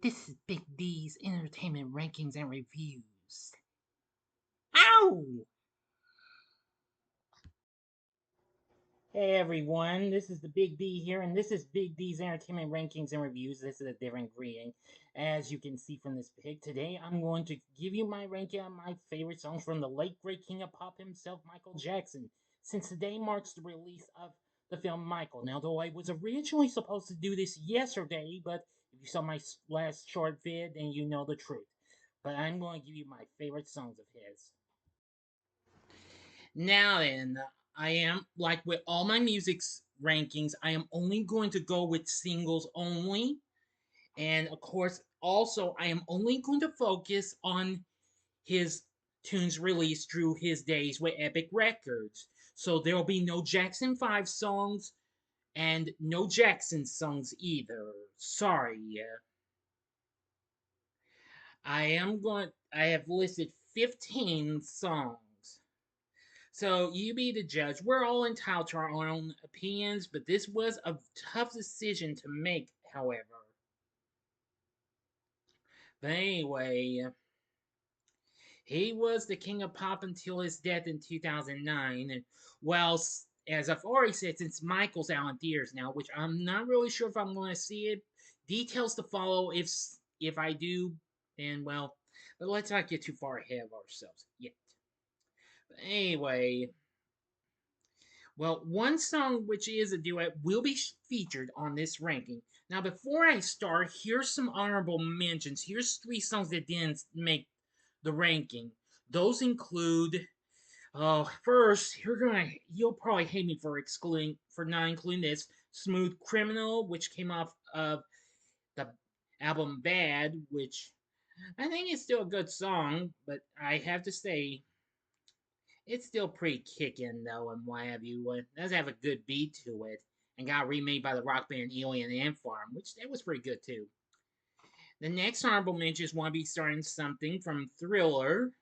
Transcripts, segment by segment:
This is Big D's Entertainment Rankings and Reviews. Ow! Hey everyone, this is the Big D here, and this is Big D's Entertainment Rankings and Reviews. This is a different greeting. As you can see from this pic, today I'm going to give you my ranking on my favorite songs from the late great king of pop himself, Michael Jackson, since today marks the release of the film Michael. Now, though I was originally supposed to do this yesterday, but if you saw my last short vid, then you know the truth. But I'm going to give you my favorite songs of his. Now then, I am like with all my music's rankings, I am only going to go with singles only. And of course, also I am only going to focus on his tunes released through his days with Epic Records. So there will be no Jackson 5 songs and no Jackson songs either. Sorry. I have listed 15 songs. So you be the judge. We're all entitled to our own opinions, but this was a tough decision to make, however. But anyway, he was the king of pop until his death in 2009. And well, as I've already said, since Michael's out in theaters now, which I'm not really sure if I'm going to see it. Details to follow if I do. And well, but let's not get too far ahead of ourselves yet. But anyway, well, one song which is a duet will be featured on this ranking. Now, before I start, here's some honorable mentions. Here's three songs that didn't make the ranking. Those include, first, you'll probably hate me for not including this. Smooth Criminal, which came off of the album Bad, which I think is still a good song, but I have to say it's still pretty kicking though, and what have you. It does have a good beat to it, and got remade by the rock band Alien Ant Farm, which that was pretty good too. The next honorable mention is "Wanna Be Starting Something" from Thriller,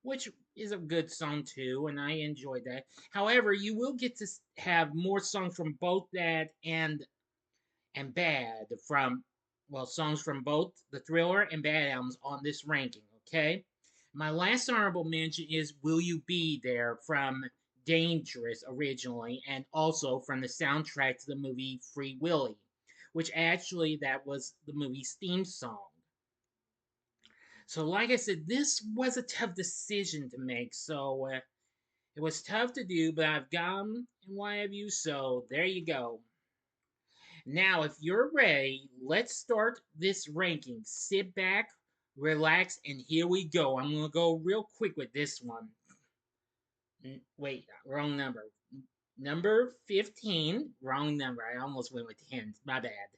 which is a good song too, and I enjoyed that. However, you will get to have more songs from both that and Bad from songs from both the Thriller and Bad albums on this ranking. Okay. My last honorable mention is Will You Be There from Dangerous originally, and also from the soundtrack to the movie Free Willy, which actually that was the movie's theme song. So, like I said, this was a tough decision to make. So, it was tough to do, but I've gone and what have you. So, there you go. Now, if you're ready, let's start this ranking. Sit back, relax, and here we go. I'm going to go real quick with this one. Wait, wrong number. Number 15, wrong number. I almost went with 10. My bad.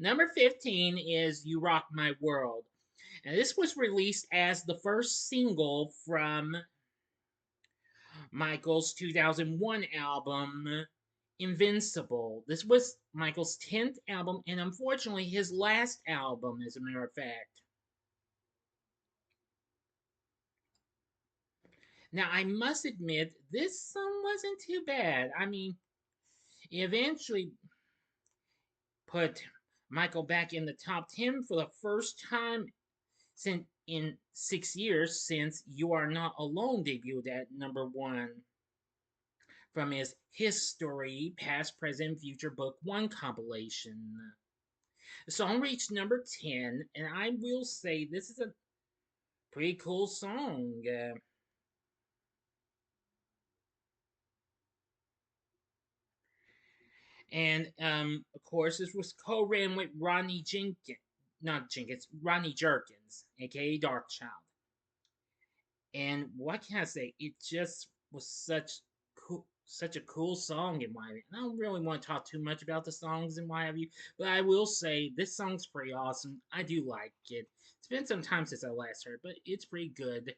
Number 15 is You Rock My World. And this was released as the first single from Michael's 2001 album, Invincible. This was Michael's 10th album, and unfortunately, his last album, as a matter of fact. Now, I must admit, this song wasn't too bad. I mean, it eventually put Michael back in the top 10 for the first time since in 6 years since You Are Not Alone debuted at number 1 from his History Past, Present, Future Book 1 compilation. The song reached number 10, and I will say this is a pretty cool song. And of course, this was co-written with Ronnie Jerkins, aka Darkchild. And what can I say? It just was such a cool song in my opinion. I don't really want to talk too much about the songs and what have you, but I will say this song's pretty awesome. I do like it. It's been some time since I last heard, but it's pretty good.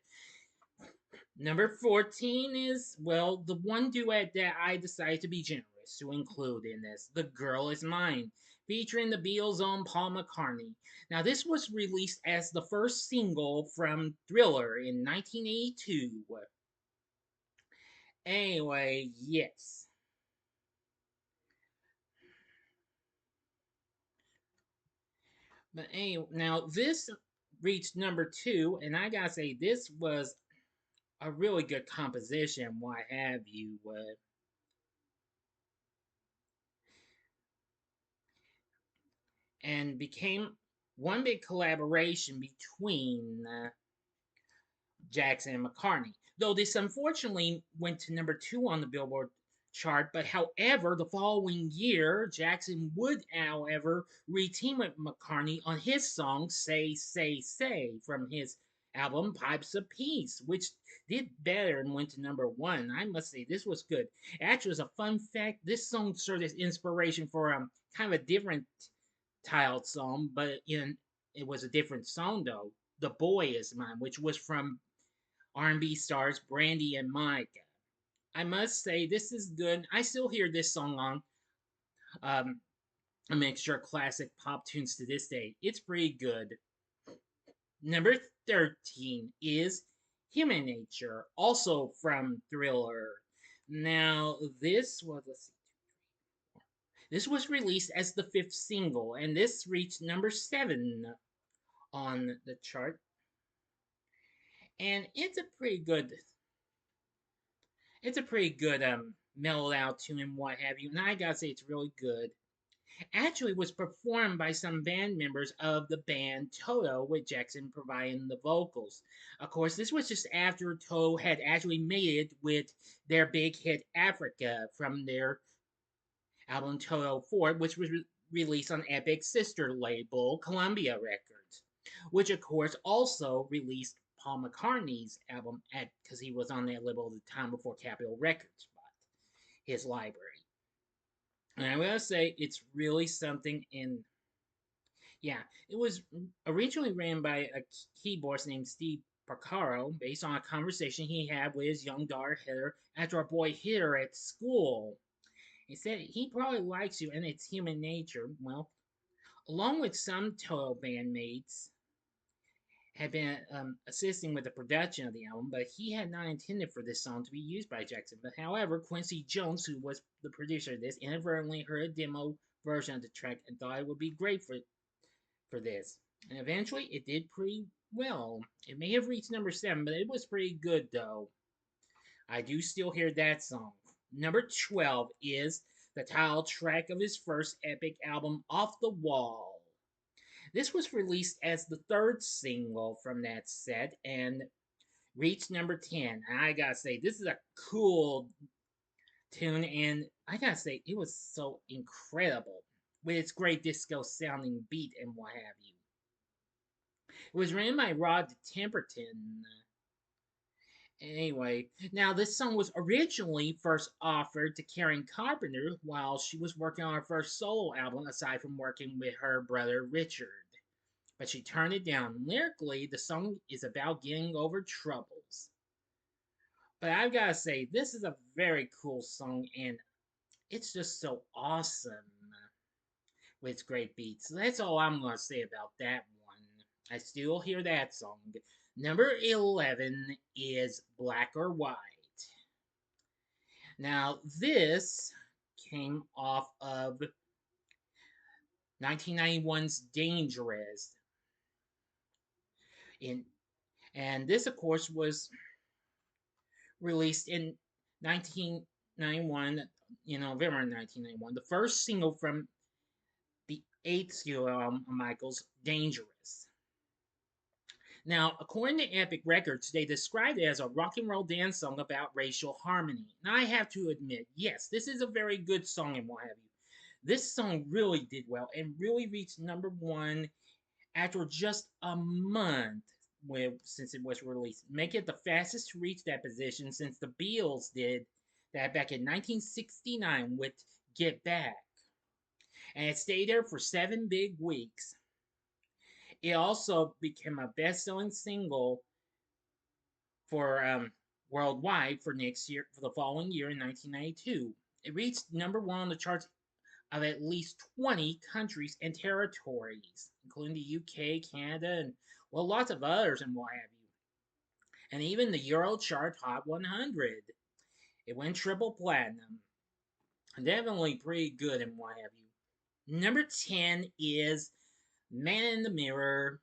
Number 14 is, well, the one duet that I decided to be generous to include in this, The Girl Is Mine, featuring the Beatles' own Paul McCartney. Now, this was released as the first single from Thriller in 1982. Anyway, yes. But anyway, now this reached number 2, and I gotta say, this was a really good composition, what have you. And became one big collaboration between Jackson and McCartney. Though this unfortunately went to number 2 on the Billboard chart, but however, the following year, Jackson would, however, reteam with McCartney on his song Say, Say, Say from his album Pipes of Peace, which did better and went to number 1. I must say, this was good. Actually, as a fun fact, this song served as inspiration for kind of a different tiled song, but it was a different song though. The Boy Is Mine, which was from R&B stars Brandy and Micah. I must say this is good. I still hear this song on um, a mixture of classic pop tunes to this day. It's pretty good. Number 13 is Human Nature, also from Thriller. Now, this was released as the 5th single, and this reached number 7 on the chart. And it's a pretty good mellowed out tune and what have you. And I gotta say it's really good. Actually was performed by some band members of the band Toto, with Jackson providing the vocals. Of course, this was just after Toto had actually made it with their big hit Africa from their album Toto 4, which was released on Epic's sister label, Columbia Records, which of course also released Paul McCartney's album because he was on that label at the time before Capitol Records bought his library. And I will say it's really something in yeah, it was originally written by a keyboardist named Steve Porcaro based on a conversation he had with his young daughter Heather after a boy hit her at school. He said he probably likes you and it's human nature. Well, along with some Toto bandmates, had been assisting with the production of the album, but he had not intended for this song to be used by Jackson. But however, Quincy Jones, who was the producer of this, inadvertently heard a demo version of the track and thought it would be great for this. And eventually, it did pretty well. It may have reached number 7, but it was pretty good though. I do still hear that song. Number 12 is the title track of his first epic album, Off the Wall. This was released as the 3rd single from that set and reached number 10. And I gotta say, this is a cool tune, and I gotta say, it was so incredible with its great disco sounding beat and what have you. It was written by Rod Temperton. Anyway, now this song was originally first offered to Karen Carpenter while she was working on her first solo album, aside from working with her brother Richard. But she turned it down. Lyrically, the song is about getting over troubles. But I've got to say, this is a very cool song, and it's just so awesome with its great beats. So that's all I'm going to say about that one. I still hear that song. Number 11 is Black or White. Now, this came off of 1991's Dangerous. In, and this, of course, was released in 1991, November 1991, the first single from the 8th studio album of Michael's, Dangerous. Now, according to Epic Records, they described it as a rock and roll dance song about racial harmony. Now, I have to admit, yes, this is a very good song and what have you. This song really did well and really reached number 1 after just a month since it was released, make it the fastest to reach that position since the Beatles did that back in 1969 with Get Back. And it stayed there for 7 big weeks. It also became a best-selling single for worldwide for the following year in 1992. It reached number 1 on the charts of at least 20 countries and territories, including the UK, Canada, and well, lots of others and what have you. And even the Eurochart Hot 100. It went triple platinum. Definitely pretty good and what have you. Number 10 is Man in the Mirror.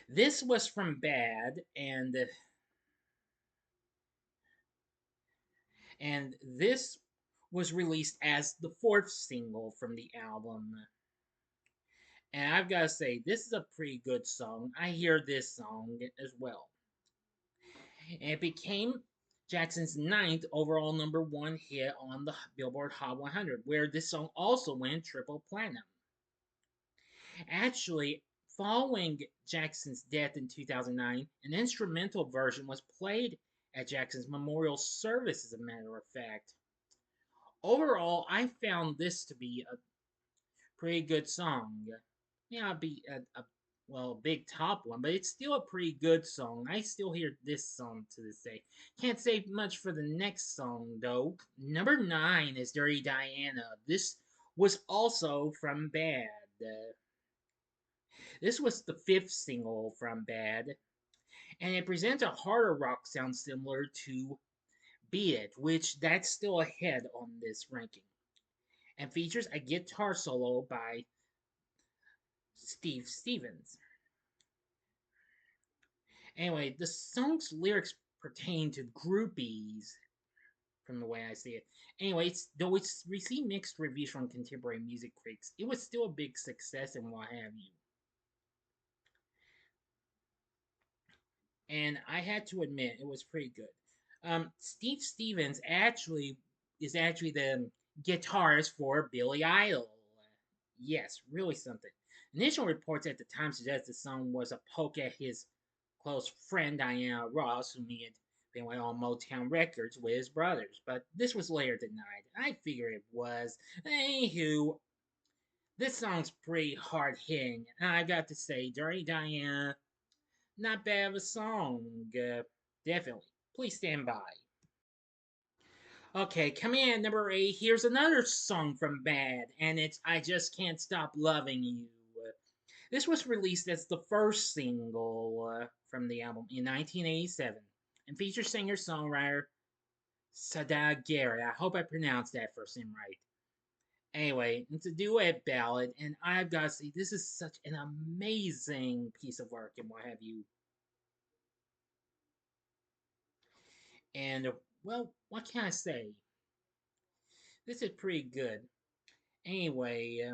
This was from Bad, and this was released as the fourth single from the album. And I've got to say, this is a pretty good song. I hear this song as well. And it became Jackson's ninth overall #1 hit on the Billboard Hot 100, where this song also went triple platinum. Actually, following Jackson's death in 2009, an instrumental version was played at Jackson's memorial service, as a matter of fact. Overall, I found this to be a pretty good song. Yeah, be a big top one, but it's still a pretty good song. I still hear this song to this day. Can't say much for the next song though. #9 is Dirty Diana. This was also from Bad. This was the fifth single from Bad, and it presents a harder rock sound similar to Beat It, which that's still ahead on this ranking, and features a guitar solo by Steve Stevens. Anyway, the song's lyrics pertain to groupies, from the way I see it. Anyway, though it's received mixed reviews from contemporary music critics, it was still a big success and what have you. And I had to admit, it was pretty good. Steve Stevens is actually the guitarist for Billy Idol. Yes, really something. Initial reports at the time suggest the song was a poke at his close friend Diana Ross, whom he had been with on Motown Records with his brothers, but this was later denied. I figure it was. Anywho, this song's pretty hard hitting, and I got to say, Dirty Diana, not bad of a song. Definitely. Please stand by. Okay, coming in at #8, here's another song from Bad, and it's I Just Can't Stop Loving You. This was released as the first single from the album in 1987 and features singer songwriter Sada Gary. I hope I pronounced that first name right. Anyway, it's a duet ballad, and I've got to say, this is such an amazing piece of work and what have you. And, well, what can I say? This is pretty good. Anyway,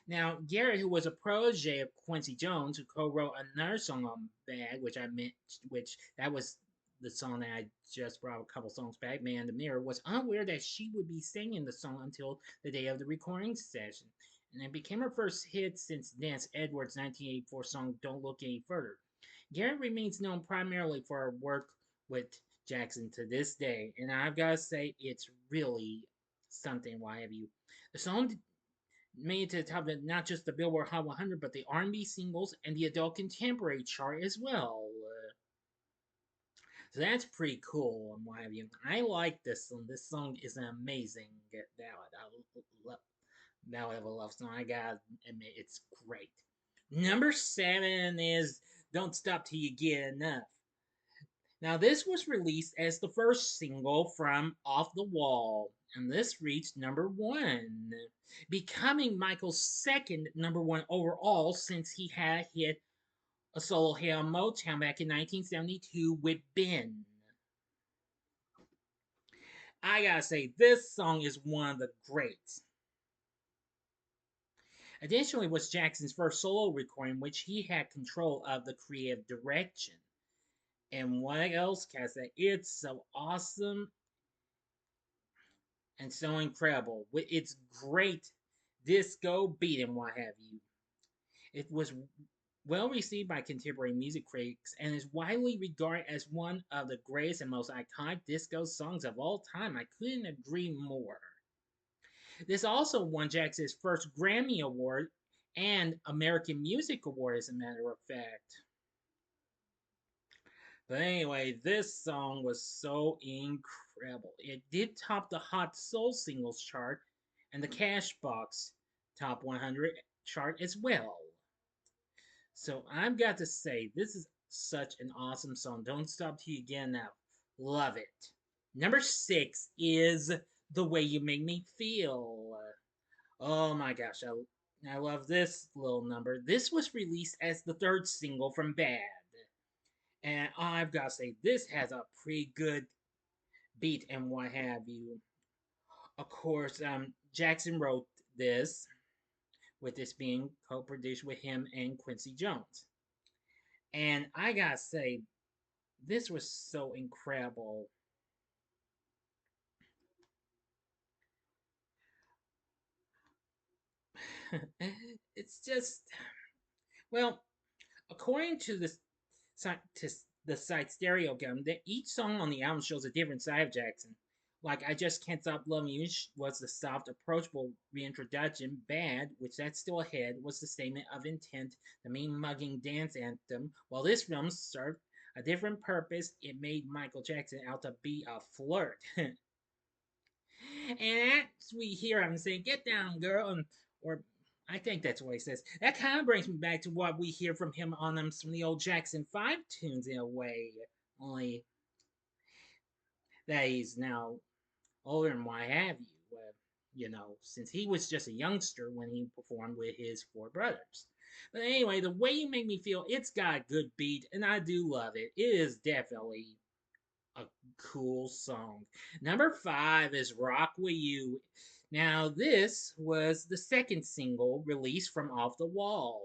now Garrett, who was a protege of Quincy Jones, who co-wrote another song on Bad, which that was the song that I just brought a couple songs back, Man in the Mirror, was unaware that she would be singing the song until the day of the recording session. And it became her first hit since Dance Edwards' 1984 song Don't Look Any Further. Garrett remains known primarily for her work with Jackson to this day, and I've got to say, it's really something, why have you. The song made it to the top of not just the Billboard Hot 100, but the R&B singles and the adult contemporary chart as well. So that's pretty cool and what have you. I like this song. This song is an amazing ballad. I love ballad of a love song. I gotta admit, it's great. #7 is Don't Stop Till You Get Enough. Now, this was released as the first single from Off the Wall, and this reached #1, becoming Michael's second #1 overall since he had hit a solo hit on Motown back in 1972 with Ben. I gotta say, this song is one of the greats. Additionally, it was Jackson's first solo recording, which he had control of the creative direction. And what else can I say? It's so awesome and so incredible. It's great disco beat and what have you. It was well received by contemporary music critics and is widely regarded as one of the greatest and most iconic disco songs of all time. I couldn't agree more. This also won Jackson's first Grammy Award and American Music Award, as a matter of fact. But anyway, this song was so incredible. It did top the Hot Soul Singles chart and the Cashbox Top 100 chart as well. So I've got to say, this is such an awesome song. Don't Stop Till You Get Enough. Love it. #6 is The Way You Make Me Feel. Oh my gosh, I love this little number. This was released as the third single from Bad. And I've got to say, this has a pretty good beat and what have you. Of course, Jackson wrote this, with this being co produced with him and Quincy Jones. And I gotta say, this was so incredible. It's just, well, according to the site Stereogum, that each song on the album shows a different side of Jackson. Like I Just Can't Stop Loving You was the soft, approachable reintroduction. Bad, which that's still ahead, was the statement of intent, the mean mugging dance anthem. While this film served a different purpose, it made Michael Jackson out to be a flirt. And as we hear him say, "Get down, girl," or I think that's what he says. That kind of brings me back to what we hear from him on some of the old Jackson 5 tunes in a way. Only that he's now older and what have you. Since he was just a youngster when he performed with his four brothers. But anyway, The Way You Make Me Feel, it's got a good beat, and I do love it. It is definitely a cool song. Number 5 is Rock With You. Now, this was the second single released from Off the Wall.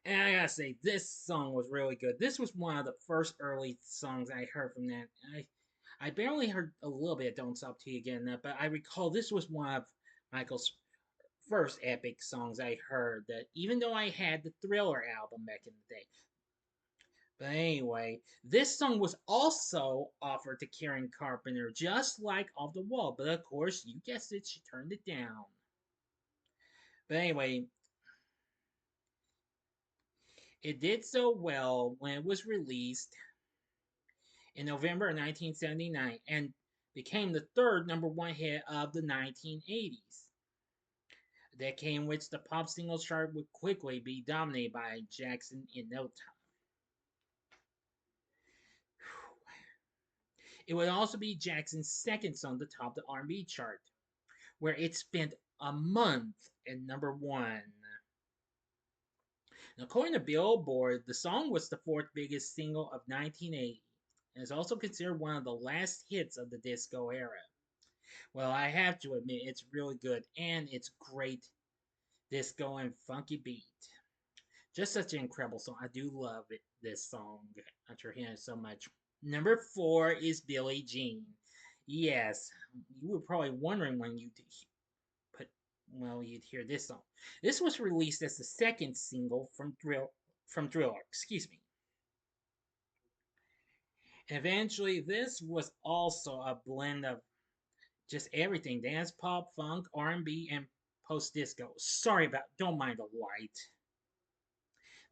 And I gotta say, this song was really good. This was one of the first early songs I heard from that. I barely heard a little bit of Don't Stop Till You Get Enough, but I recall this was one of Michael's first epic songs I heard. That even though I had the Thriller album back in the day. But anyway, this song was also offered to Karen Carpenter, just like Off the Wall. But of course, you guessed it, she turned it down. But anyway, it did so well when it was released in November of 1979 and became the third number one hit of the 1980s. A decade in which the pop singles chart would quickly be dominated by Jackson in no time. It would also be Jackson's second song to top the R&B chart, where it spent a month at number one. Now, according to Billboard, the song was the fourth biggest single of 1980 and is also considered one of the last hits of the disco era. Well, I have to admit, it's really good and it's great disco and funky beat. Just such an incredible song. I do love it, this song after hearing it so much. Number 4 is Billie Jean. Yes, you were probably wondering when you put you'd hear this song. This was released as the second single from Thriller. Excuse me. And eventually, this was also a blend of just everything: dance, pop, funk, R&B, and post disco. Sorry about. Don't mind the light.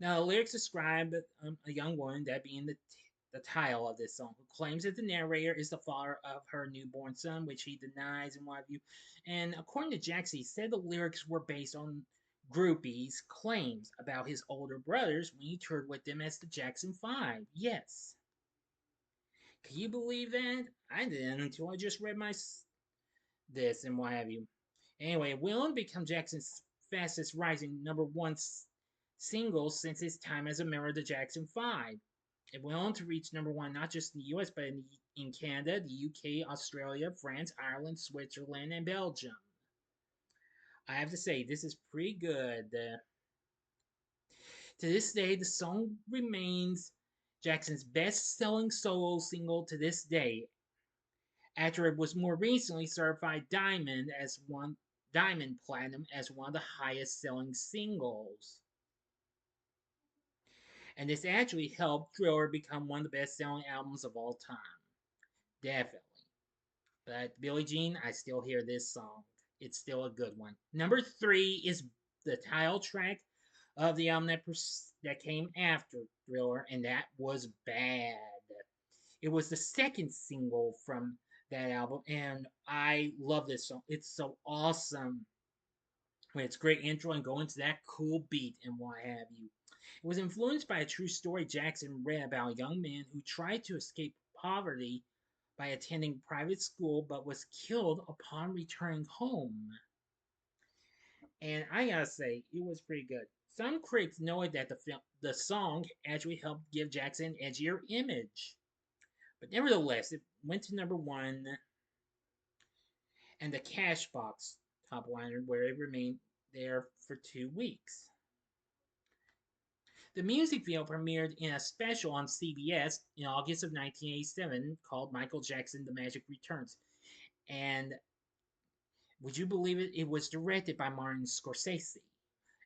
Now, the lyrics describe a young woman, that being the title of this song, who claims that the narrator is the father of her newborn son, which he denies and what have you. And according to Jackson, he said the lyrics were based on groupies' claims about his older brothers when he toured with them as the Jackson 5. Yes. Can you believe that? I didn't until I just read this and what have you. Anyway, Willem became Jackson's fastest rising number one single since his time as a member of the Jackson 5. It went on to reach number one not just in the US, but in Canada, the UK, Australia, France, Ireland, Switzerland, and Belgium. I have to say, this is pretty good. To this day, the song remains Jackson's best selling solo single to this day, after it was more recently certified diamond platinum as one of the highest selling singles. And this actually helped Thriller become one of the best selling albums of all time. Definitely. But Billie Jean, I still hear this song. It's still a good one. Number 3 is the title track of the album that came after Thriller, and that was Bad. It was the second single from that album, and I love this song. It's so awesome. It's great intro and go into that cool beat and what have you. It was influenced by a true story Jackson read about a young man who tried to escape poverty by attending private school but was killed upon returning home. And I gotta say, it was pretty good. Some critics noted that the song actually helped give Jackson an edgier image. But nevertheless, it went to number one and the Cashbox top liner, where it remained there for 2 weeks. The music video premiered in a special on CBS in August of 1987 called Michael Jackson The Magic Returns. And would you believe it? It was directed by Martin Scorsese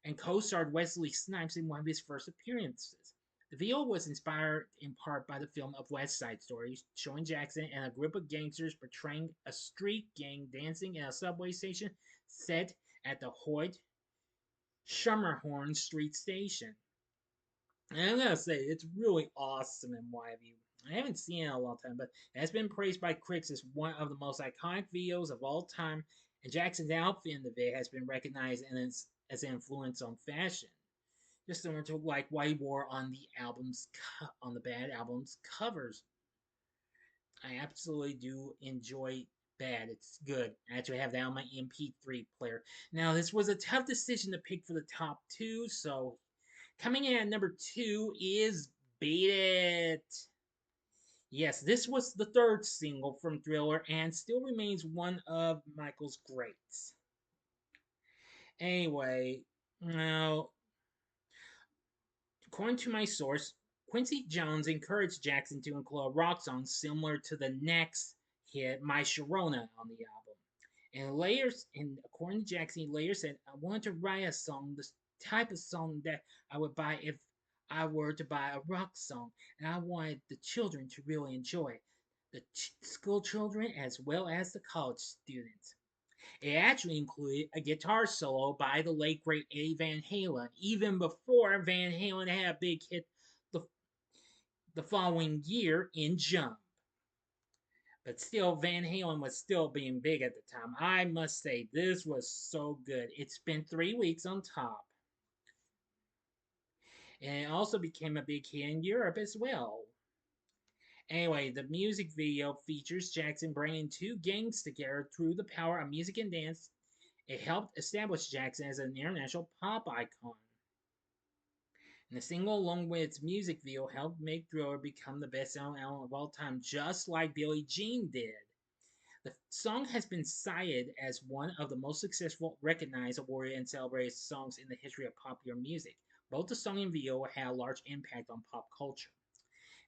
and co starred Wesley Snipes in one of his first appearances. The video was inspired in part by the film of West Side Story, showing Jackson and a group of gangsters portraying a street gang dancing in a subway station set at the Hoyt Schermerhorn Street Station. And I'm gonna say it's really awesome in my view. I haven't seen it in a long time, but it has been praised by critics as one of the most iconic videos of all time, and Jackson's outfit in the video has been recognized as an influence on fashion, just similar to like what he wore on the Bad album's covers. I absolutely do enjoy Bad. It's good. I actually have that on my MP3 player. Now, this was a tough decision to pick for the top two, so coming in at number two is Beat It. Yes, this was the third single from Thriller and still remains one of Michael's greats. Anyway, now, according to my source, Quincy Jones encouraged Jackson to include a rock song similar to the next hit, My Sharona, on the album. And according to Jackson, he later said, I wanted to write a song, the type of song that I would buy if I were to buy a rock song, and I wanted the children to really enjoy it, the school children as well as the college students. It actually included a guitar solo by the late great Eddie Van Halen, even before Van Halen had a big hit the, the following year in Jump. But still, Van Halen was still being big at the time. I must say, this was so good. It spent 3 weeks on top. And it also became a big hit in Europe as well. Anyway, the music video features Jackson bringing two gangs together through the power of music and dance. It helped establish Jackson as an international pop icon. And the single, along with its music video, helped make Thriller become the best-selling album of all time, just like Billie Jean did. The song has been cited as one of the most successful, recognized, awarded, and celebrated songs in the history of popular music. Both the song and video had a large impact on pop culture.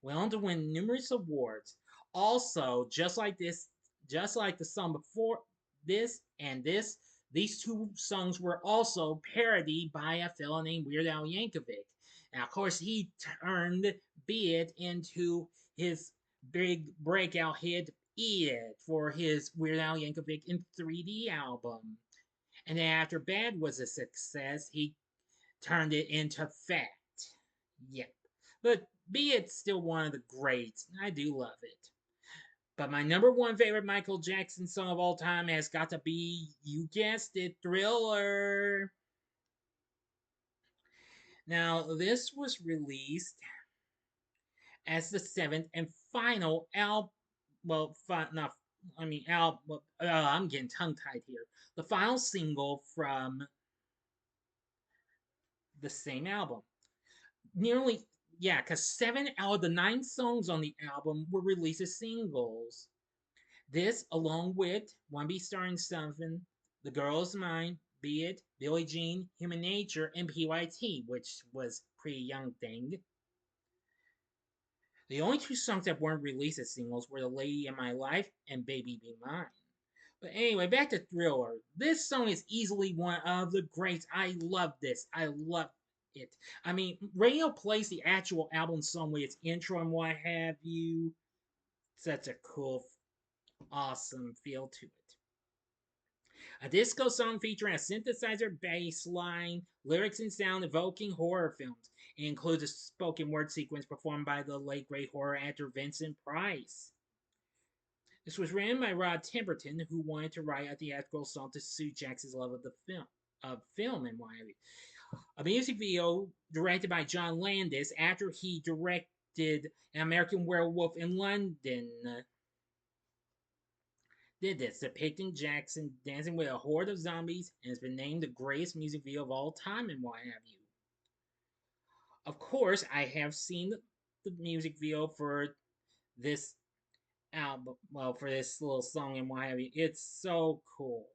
Went on to win numerous awards. Also, just like the song before this and this, these two songs were also parodied by a fellow named Weird Al Yankovic. Now, of course, he turned Beat It into his big breakout hit, Eat It, for his Weird Al Yankovic in 3D album. And then after Bad was a success, he turned it into Fat. Yep. But Beat It's still one of the greats. I do love it. But my number one favorite Michael Jackson song of all time has got to be, you guessed it, Thriller. Now, this was released as the seventh and final album. Well, not, I mean, album. I'm getting tongue tied here. The final single from the same album. Nearly, yeah, because 7 out of the 9 songs on the album were released as singles. This, along with One Be Starring Something, The Girl Is Mine, Beat It, Billie Jean, Human Nature, and PYT, which was Pretty Young Thing. The only 2 songs that weren't released as singles were The Lady in My Life and Baby Be Mine. But anyway, back to Thriller. This song is easily one of the greats. I love this. I love it. I mean, radio plays the actual album song with its intro and what have you. Such a cool, awesome feel to it. A disco song featuring a synthesizer bass line, lyrics and sound evoking horror films. It includes a spoken word sequence performed by the late great horror actor Vincent Price. This was written by Rod Temperton, who wanted to write a theatrical song to suit Jackson's love of the film and what have you. A music video directed by John Landis after he directed An American Werewolf in London. did this, depicting Jackson dancing with a horde of zombies, and has been named the greatest music video of all time and what have you. Of course, I have seen the music video for this album, well, for this little song and what have you. It's so cool.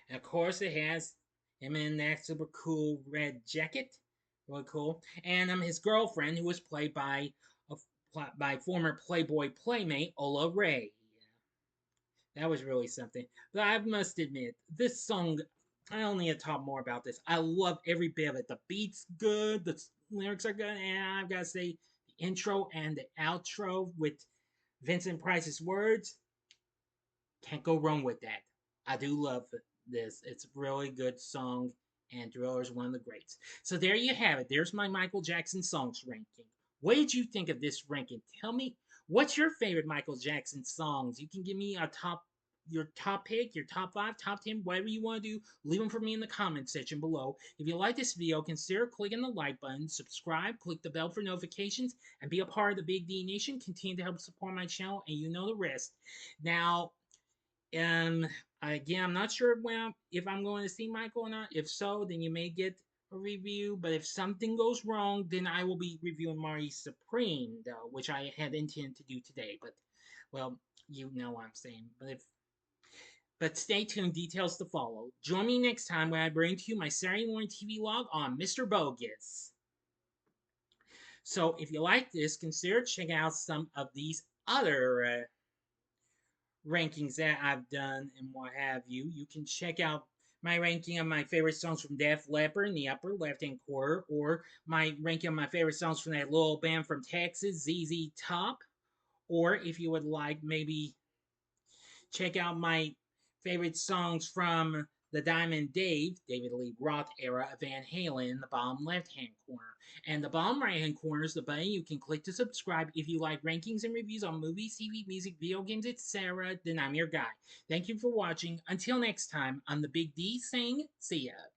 And of course, it has him in that super cool red jacket, really cool, and his girlfriend, who was played by former Playboy playmate Ola Ray. That was really something. But I must admit, this song, I don't need to talk more about this. I love every bit of it. The beat's good, the lyrics are good, and I've got to say, the intro and the outro with Vincent Price's words, can't go wrong with that. I do love this. It's a really good song, and Thriller's one of the greats. So there you have it. There's my Michael Jackson songs ranking. What did you think of this ranking? Tell me, what's your favorite Michael Jackson songs? You can give me your top pick, your top 5, top 10, whatever you want to do. Leave them for me in the comment section below. If you like this video, consider clicking the like button, subscribe, click the bell for notifications, and be a part of the Big D Nation. Continue to help support my channel, and you know the rest. Now, um, again, I'm not sure if I'm going to see Michael or not. If so, then you may get a review. But if something goes wrong, then I will be reviewing Marty Supreme, though, which I had intended to do today. But, well, you know what I'm saying. But stay tuned, details to follow. Join me next time when I bring to you my Saturday morning TV log on Mr. Bogus. So if you like this, consider checking out some of these other rankings that I've done and what have you. You can check out my ranking of my favorite songs from Def Leppard in the upper left hand corner, or my ranking of my favorite songs from that little band from Texas, ZZ Top. Or if you would like, maybe check out my favorite songs from the Diamond David Lee Roth era of Van Halen in the bottom left hand corner. And the bottom right hand corner is the button you can click to subscribe if you like rankings and reviews on movies, TV, music, video games, etc. Then I'm your guy. Thank you for watching. Until next time, I'm the Big D saying, see ya.